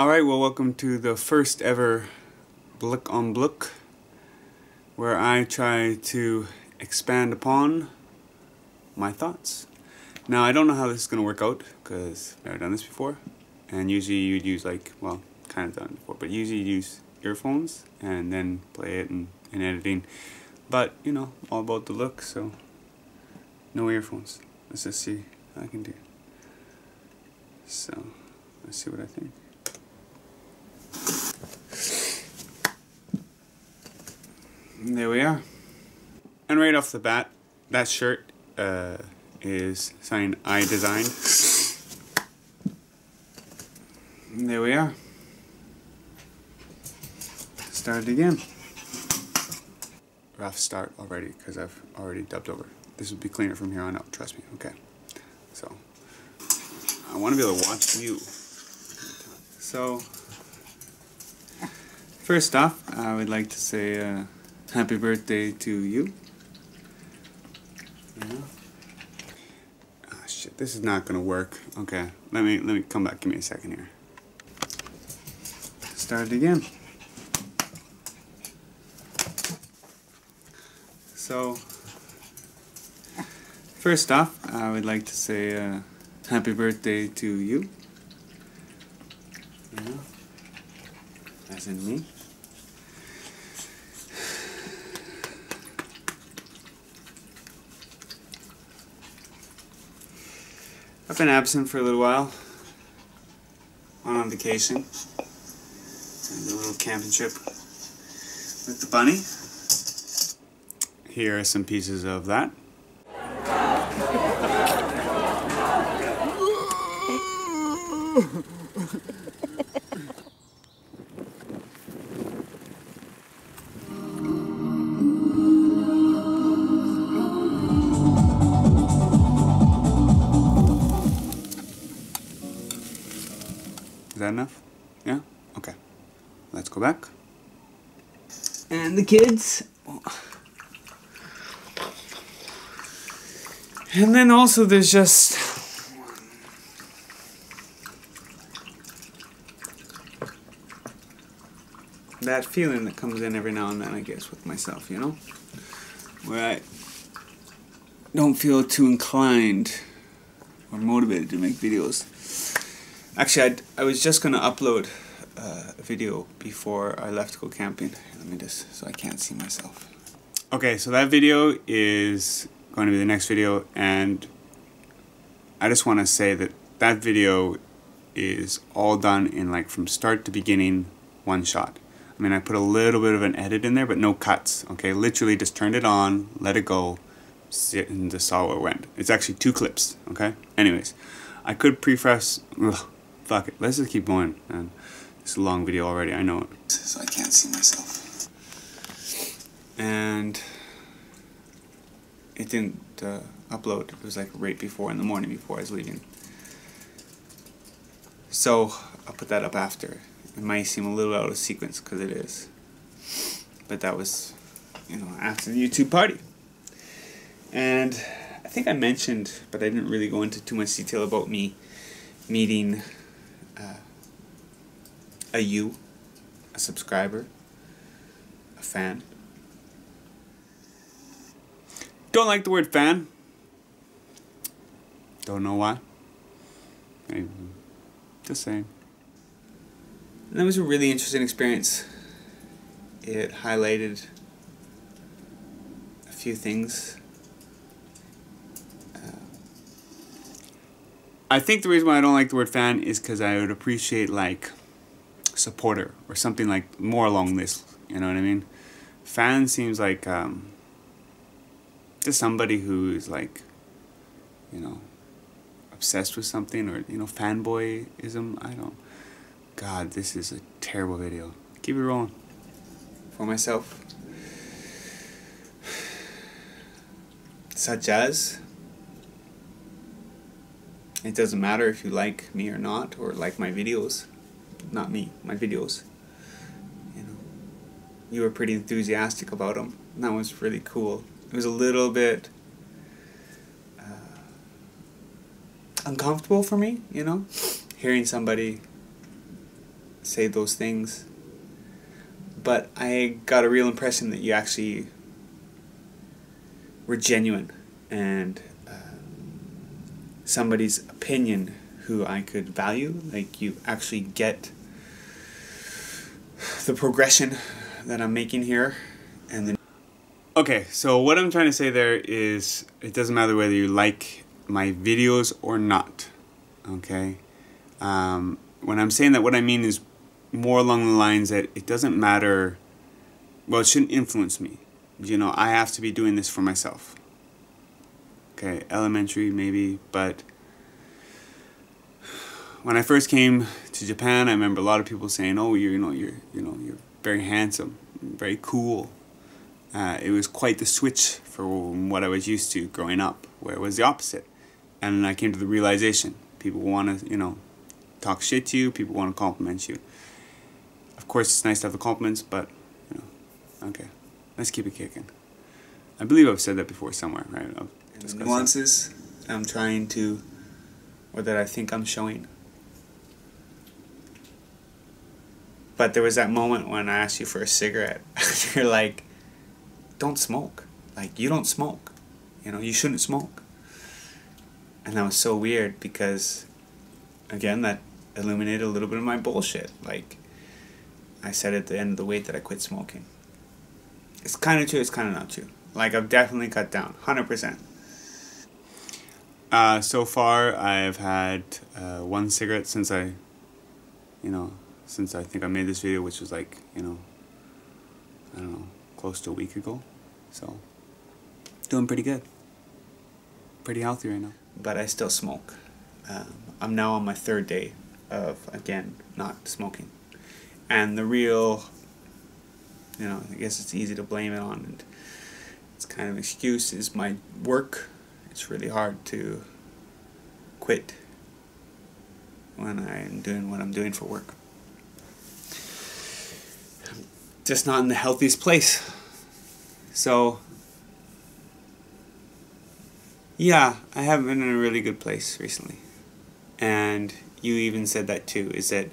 Alright, well, welcome to the first ever Blick on Blick, where I try to expand upon my thoughts. Now, I don't know how this is going to work out, because I've never done this before, and usually you'd use, like, well, kind of done it before, but usually you'd use earphones, and then play it in editing, but, you know, all about the look, so no earphones. Let's just see how I can do. So, let's see what I think. There we are. And right off the bat, that shirt is something I designed. There we are. Started again. Rough start already, because I've already dubbed over. This will be cleaner from here on out, trust me. Okay. So, I want to be able to watch you. So, first off, I would like to say happy birthday to you. Yeah. Oh shit, this is not gonna work. Okay, let me come back. Give me a second here. Start it again. So, first off, I would like to say happy birthday to you. Yeah. As in me. I've been absent for a little while, on vacation, a little camping trip with the bunny. Here are some pieces of that. Is that enough? Yeah? Okay. Let's go back. And the kids. And then also there's just that feeling that comes in every now and then, I guess, with myself, you know? Where I don't feel too inclined or motivated to make videos. Actually, I was just going to upload a video before I left to go camping. Let me just, so I can't see myself. Okay, so that video is going to be the next video, and I just want to say that that video is all done in, like, from start to beginning, one shot. I mean, I put a little bit of an edit in there, but no cuts, okay? Literally just turned it on, let it go, sit and just saw where it went. It's actually 2 clips, okay? Anyways, I could preface... Fuck it, let's just keep going, man. It's a long video already, I know it. So I can't see myself. And it didn't upload. It was like right before, in the morning before I was leaving. So I'll put that up after. It might seem a little out of sequence, because it is. But that was, you know, after the YouTube party. And I think I mentioned, but I didn't really go into too much detail about me meeting a subscriber, a fan. Don't like the word fan. Don't know why. Just saying. And that was a really interesting experience. It highlighted a few things. I think the reason why I don't like the word fan is because I would appreciate, like, supporter or something like more along this, you know what I mean? Fan seems like just somebody who is, like, you know, obsessed with something, or, you know, fanboyism. I don't. God, this is a terrible video. Keep it rolling. For myself. Such as, it doesn't matter if you like me or not, or like my videos. Not me, my videos. You know, you were pretty enthusiastic about them, and that was really cool. It was a little bit uncomfortable for me, you know, hearing somebody say those things. But I got a real impression that you actually were genuine and somebody's opinion who I could value. Like, you actually get the progression that I'm making here. And then okay, so what I'm trying to say there is it doesn't matter whether you like my videos or not. Okay, when I'm saying that, what I mean is more along the lines that it doesn't matter. Well, it shouldn't influence me. You know, I have to be doing this for myself. Okay, elementary maybe, but when I first came to Japan, I remember a lot of people saying, "Oh, you're very handsome, very cool." It was quite the switch from what I was used to growing up, where it was the opposite. And I came to the realization: people want to, talk shit to you. People want to compliment you. Of course, it's nice to have the compliments, but okay, let's keep it kicking. I believe I've said that before somewhere, right? The nuances I'm trying to, or that I think I'm showing. But there was that moment when I asked you for a cigarette. You're like, don't smoke. Like, you don't smoke. You shouldn't smoke. And that was so weird because, again, that illuminated a little bit of my bullshit. Like, I said at the end of the week that I quit smoking. It's kind of true, it's kind of not true. Like, I've definitely cut down, 100%. So far, I've had one cigarette since I think I made this video, which was like, I don't know, close to a week ago. So, doing pretty good. Pretty healthy right now. But I still smoke. I'm now on my 3rd day of, again, not smoking. And the real, I guess it's easy to blame it on, and it's kind of an excuse, is my work. It's really hard to quit when I'm doing what I'm doing for work. I'm just not in the healthiest place. So, yeah, I haven't been in a really good place recently. And you even said that too, is that,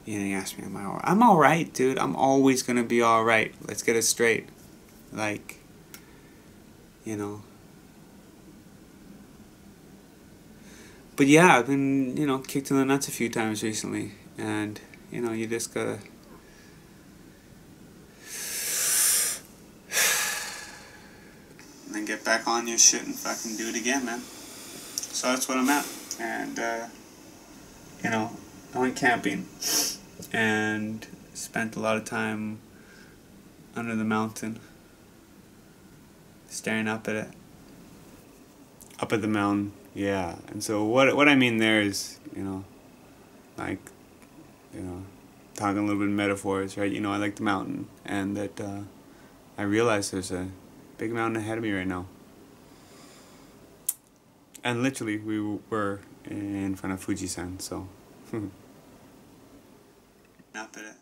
you asked me, am I alright? I'm alright, dude. I'm always gonna be alright. Let's get it straight. Like, But yeah, I've been, kicked in the nuts a few times recently. And, you just gotta... and then get back on your shit and fucking do it again, man. So that's what I'm at. And, I went camping and spent a lot of time under the mountain, staring up at it. Up at the mountain, yeah. And so what I mean there is, like, talking a little bit of metaphors, right? I like the mountain, and that I realize there's a big mountain ahead of me right now. And literally, we were in front of Fuji-san, so... Up at it.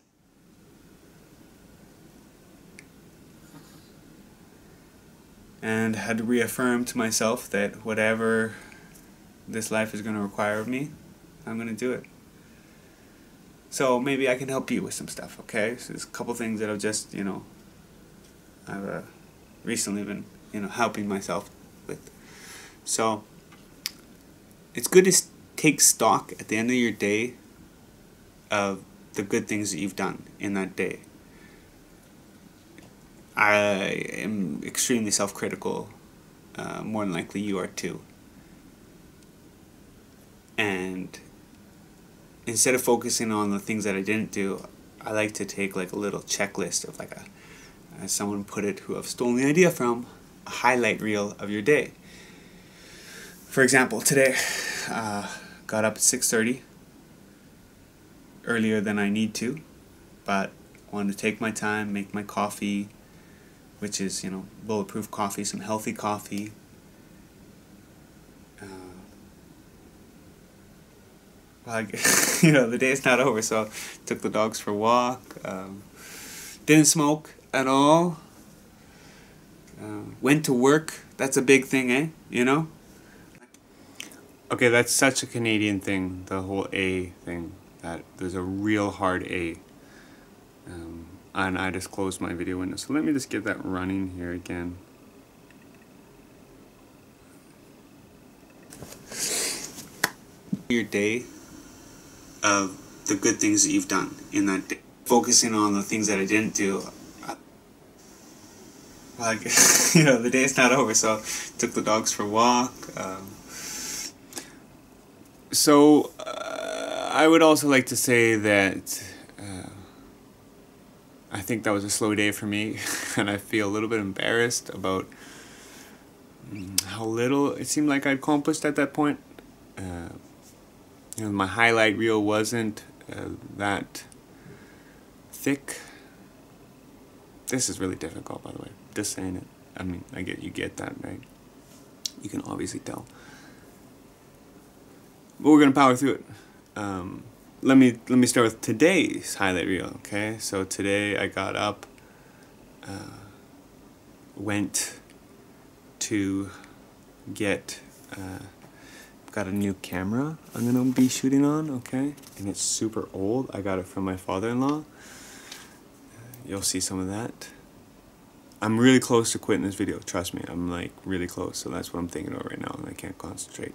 And had to reaffirm to myself that whatever this life is going to require of me, I'm going to do it. So maybe I can help you with some stuff, okay? So there's a couple things that I've just, I've recently been, helping myself with. So it's good to take stock at the end of your day of the good things that you've done in that day. I am extremely self-critical, more than likely you are too. And instead of focusing on the things that I didn't do, I like to take like a little checklist of like as someone put it who I've stolen the idea from, a highlight reel of your day. For example, today, got up at 6:30, earlier than I need to, but wanted to take my time, make my coffee, which is, bulletproof coffee, some healthy coffee. The day's not over, so took the dogs for a walk. Didn't smoke at all. Went to work. That's a big thing, Okay, that's such a Canadian thing, the whole A thing. that there's a real hard A. And I just closed my video window. So let me just get that running here again. Your day of the good things that you've done in that day. Focusing on the things that I didn't do. Like, you know, the day's not over, so took the dogs for a walk. I would also like to say that I think that was a slow day for me, and I feel a little bit embarrassed about how little it seemed like I'd accomplished at that point. You know, my highlight reel wasn't that thick. This is really difficult, by the way. Just saying it. I mean, you get that, right? You can obviously tell. But we're gonna power through it. Let me start with today's highlight reel. Okay, so today I got up, went to get. Got a new camera I'm gonna be shooting on. Okay, and it's super old. I got it from my father-in-law. You'll see some of that. I'm really close to quitting this video, trust me. I'm like really close, so that's what I'm thinking of right now, and I can't concentrate.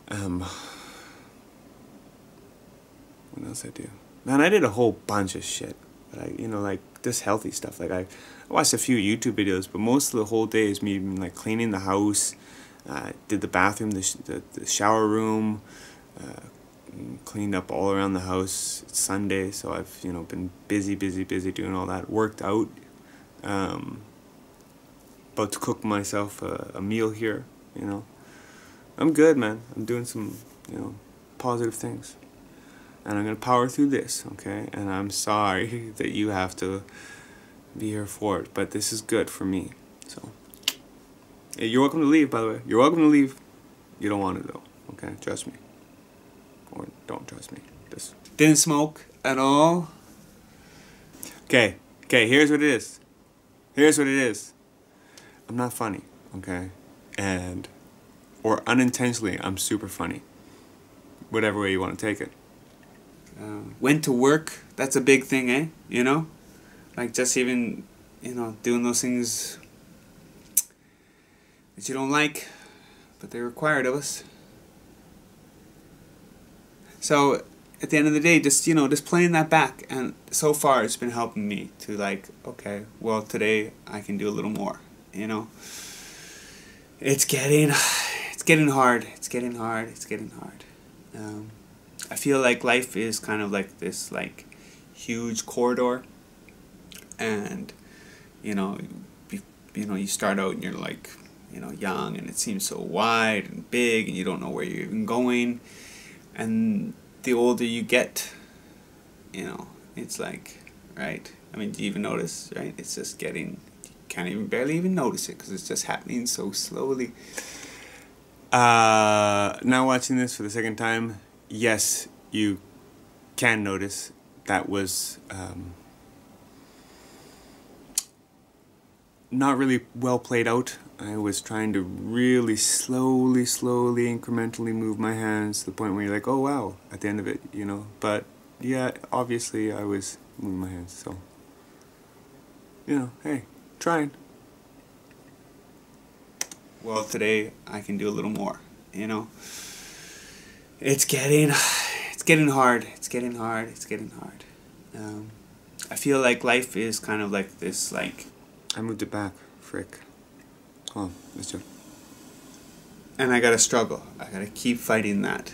What else I do? Man, I did a whole bunch of shit. But you know, like this healthy stuff. Like I watched a few YouTube videos, but most of the whole day is me like cleaning the house, did the bathroom, the shower room, cleaned up all around the house. It's Sunday, so I've, you know, been busy doing all that. Worked out. About to cook myself a meal here, you know. I'm good, man. I'm doing some, you know, positive things. And I'm going to power through this, okay? And I'm sorry that you have to be here for it, but this is good for me. So, hey, you're welcome to leave, by the way. You're welcome to leave. You don't want to, though, okay? Trust me. Or don't trust me. Just didn't smoke at all. Okay, here's what it is. Here's what it is. I'm not funny, okay? Or unintentionally, I'm super funny. Whatever way you want to take it. Went to work, that's a big thing, eh? You know? Like just even, you know, doing those things that you don't like, but they're required of us. So, at the end of the day, just, you know, just playing that back, and so far it's been helping me to like, okay, well today I can do a little more, you know? It's getting hard. I feel like life is kind of like this like huge corridor, and you know you start out and you're like, you know, young, and it seems so wide and big, and you don't know where you're even going, and the older you get, you know, it's like, right? I mean, do you even notice, right? It's just getting, you can't even barely even notice it because it's just happening so slowly. Now watching this for the second time, yes, you can notice that was not really well played out. I was trying to really slowly, incrementally move my hands to the point where you're like, oh wow, at the end of it, you know. But yeah, obviously I was moving my hands, so, you know, hey, trying. Well, today I can do a little more, you know. It's getting hard. I feel like life is kind of like this, like, I moved it back, frick. Hold on, let's do it. And I gotta struggle. I gotta keep fighting that.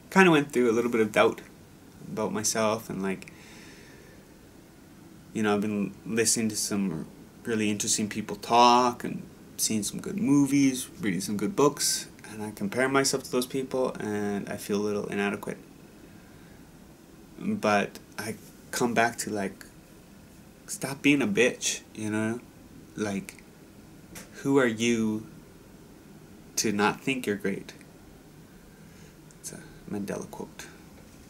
Kind of went through a little bit of doubt about myself, and like, you know, I've been listening to some really interesting people talk and seeing some good movies, reading some good books, and I compare myself to those people and I feel a little inadequate. But I come back to like, stop being a bitch, you know? Like, who are you to not think you're great? It's a Mandela quote,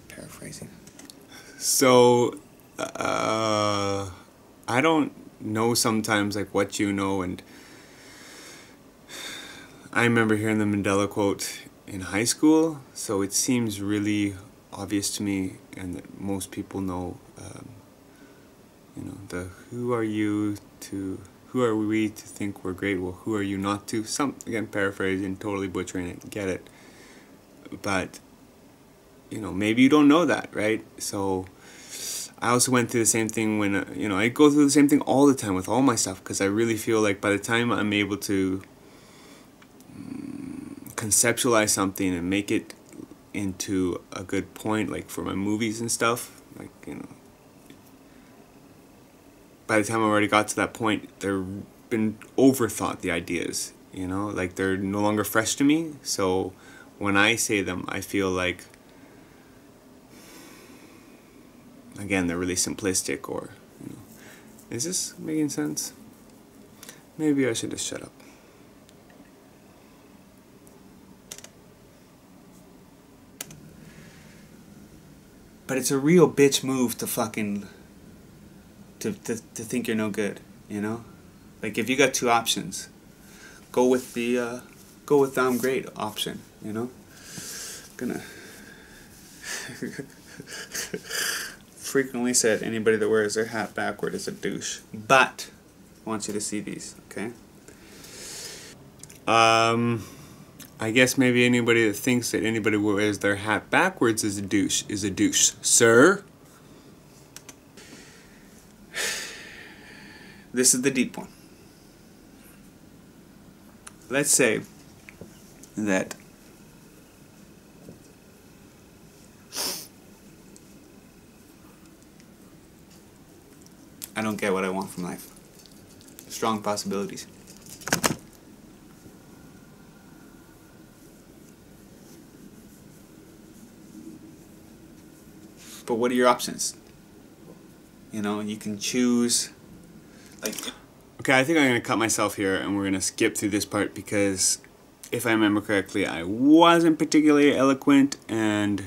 paraphrasing. So, I don't know sometimes like what you know, and I remember hearing the Mandela quote in high school, so it seems really obvious to me, and that most people know, you know, the who are we to think we're great, well, who are you not to? Again, paraphrasing, totally butchering it, get it. But, you know, maybe you don't know that, right? So, I also went through the same thing when, you know, I go through the same thing all the time with all my stuff, because I really feel like by the time I'm able to conceptualize something and make it into a good point, like for my movies and stuff, like, you know, by the time I already got to that point, they've been overthought, the ideas, you know, like they're no longer fresh to me. So when I say them, I feel like, again, they're really simplistic, or, you know, is this making sense? Maybe I should just shut up. But it's a real bitch move to fucking to think you're no good, you know? Like if you got two options, go with the I'm great option, you know? Gonna frequently said anybody that wears their hat backward is a douche. But I want you to see these, okay? I guess maybe anybody that thinks that anybody who wears their hat backwards is a douche. Sir? This is the deep one. Let's say that I don't get what I want from life. Strong possibilities. But what are your options? You know, you can choose, like... Okay, I think I'm going to cut myself here, and we're going to skip through this part, because if I remember correctly, I wasn't particularly eloquent, and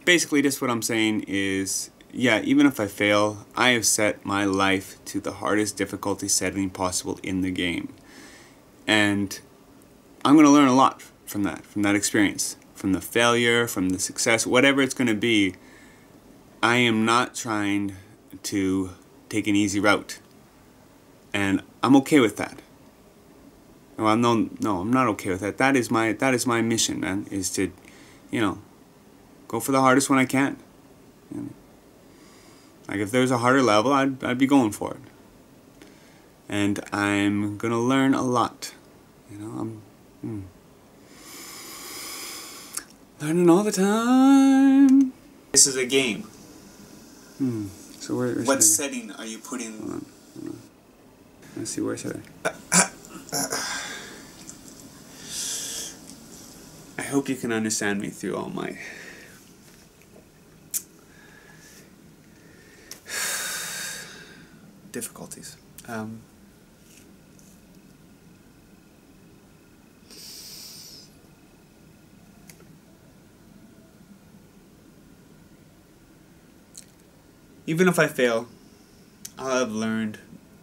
basically just what I'm saying is, yeah, even if I fail, I have set my life to the hardest difficulty setting possible in the game. And I'm going to learn a lot from that experience. From the failure, from the success, whatever it's going to be. I am not trying to take an easy route, and I'm okay with that. Well, no, I'm not okay with that. That is my mission, man. Is to, you know, go for the hardest one I can. You know? Like if there's a harder level, I'd be going for it. And I'm gonna learn a lot. You know, learning all the time. This is a game. So where what setting are you putting? Hold on. Let's see, where should I? I hope you can understand me through all my difficulties. Even if I fail, I'll have learned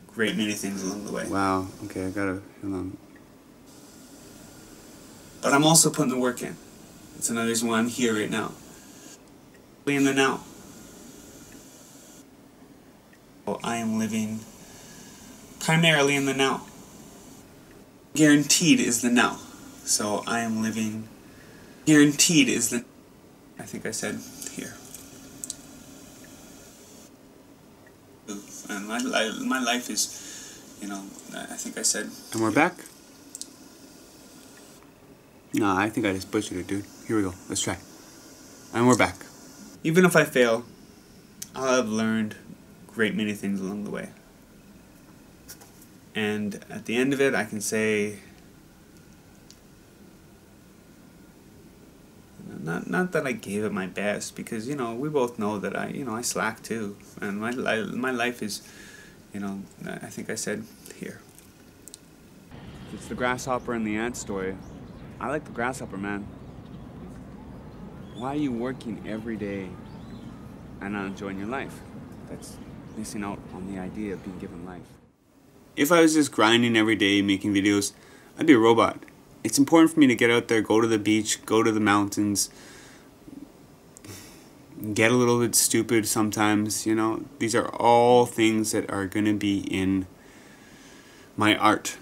great many things along the way. Wow, okay, I gotta, hold on. But I'm also putting the work in. It's another reason why I'm here right now. In the now. Well, I am living primarily in the now. Guaranteed is the now. So I am living... Guaranteed is the... I think I said here. And my life is, you know, I think I said... And we're back? No, I think I just butchered it, dude. Here we go. Let's try. And we're back. Even if I fail, I'll have learned great many things along the way. And at the end of it, I can say... Not that I gave it my best, because, you know, we both know that I slack too. And my life is, you know, I think I said here. It's the grasshopper and the ant story. I like the grasshopper, man. Why are you working every day and not enjoying your life? That's missing out on the idea of being given life. If I was just grinding every day, making videos, I'd be a robot. It's important for me to get out there, go to the beach, go to the mountains, get a little bit stupid sometimes, you know. These are all things that are going to be in my art.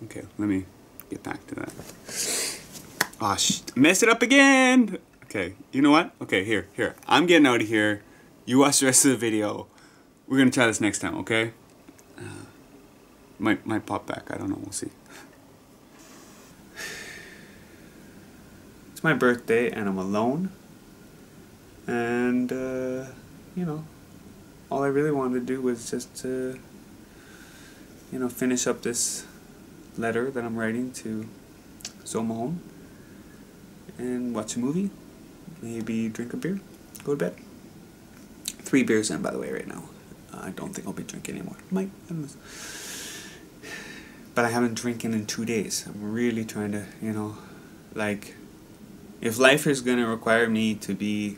Okay, let me get back to that. Oh, mess it up again! Okay, you know what? Okay, here. I'm getting out of here. You watch the rest of the video. We're going to try this next time, okay? Might pop back. I don't know. We'll see. It's my birthday and I'm alone. And, you know, all I really wanted to do was just, you know, finish up this letter that I'm writing to Zoe Mahone and watch a movie, maybe drink a beer, go to bed. 3 beers in, by the way, right now. I don't think I'll be drinking anymore. Might, I don't know. But I haven't drinking in 2 days. I'm really trying to, you know, like, if life is gonna require me to be,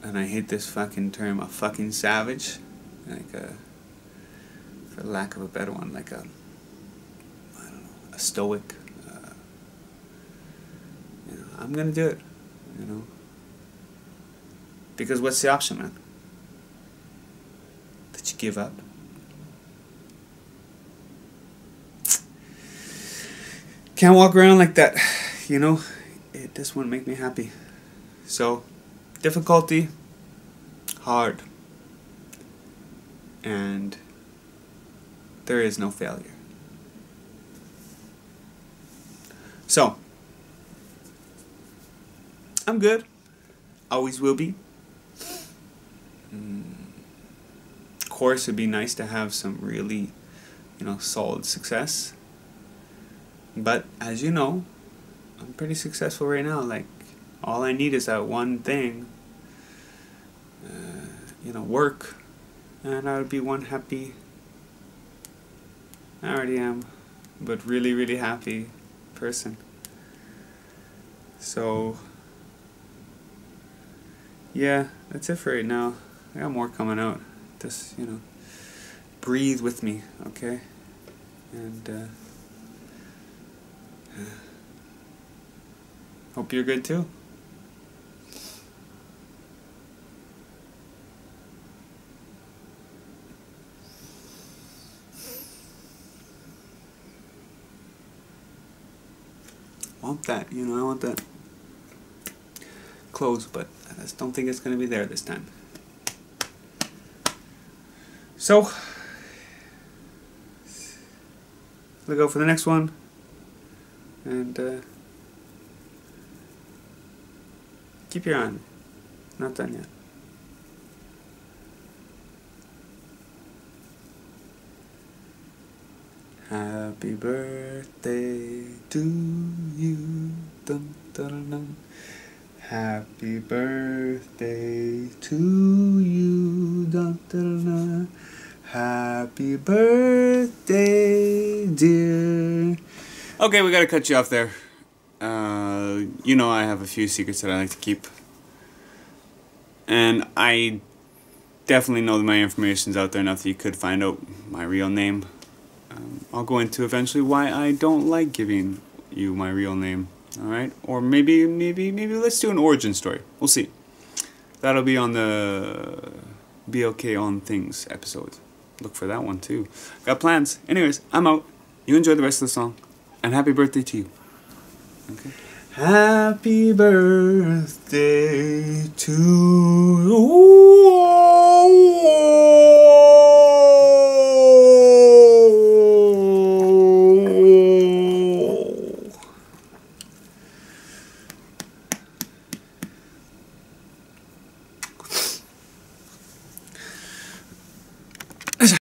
and I hate this fucking term, a fucking savage, like a, for lack of a better one, like a, I don't know, a stoic, you know, I'm gonna do it, you know, because what's the option, man? That you give up? Can't walk around like that, you know, it just wouldn't make me happy. So, difficulty, hard, and there is no failure. So, I'm good, always will be. Of course, it'd be nice to have some really, you know, solid success. But as you know, I'm pretty successful right now. Like, all I need is that one thing, you know, work, and I would be one happy, I already am, but really, really happy person. So, yeah, that's it for right now. I got more coming out. Just, you know, breathe with me, okay? And, hope you're good too. Want that, you know, I want that close, but I just don't think it's going to be there this time. So, look out for the next one. And keep your eye on it. Not done yet. Happy birthday to you. Dun, dun, dun. Happy birthday to you. Dun, dun, dun. Happy birthday, dear. Okay, we gotta cut you off there. You know I have a few secrets that I like to keep. And I definitely know that my information's out there enough that you could find out my real name. I'll go into eventually why I don't like giving you my real name. Alright? Or maybe let's do an origin story. We'll see. That'll be on the BLK on Things episode. Look for that one too. Got plans. Anyways, I'm out. You enjoy the rest of the song. And happy birthday to you. Okay. Happy birthday to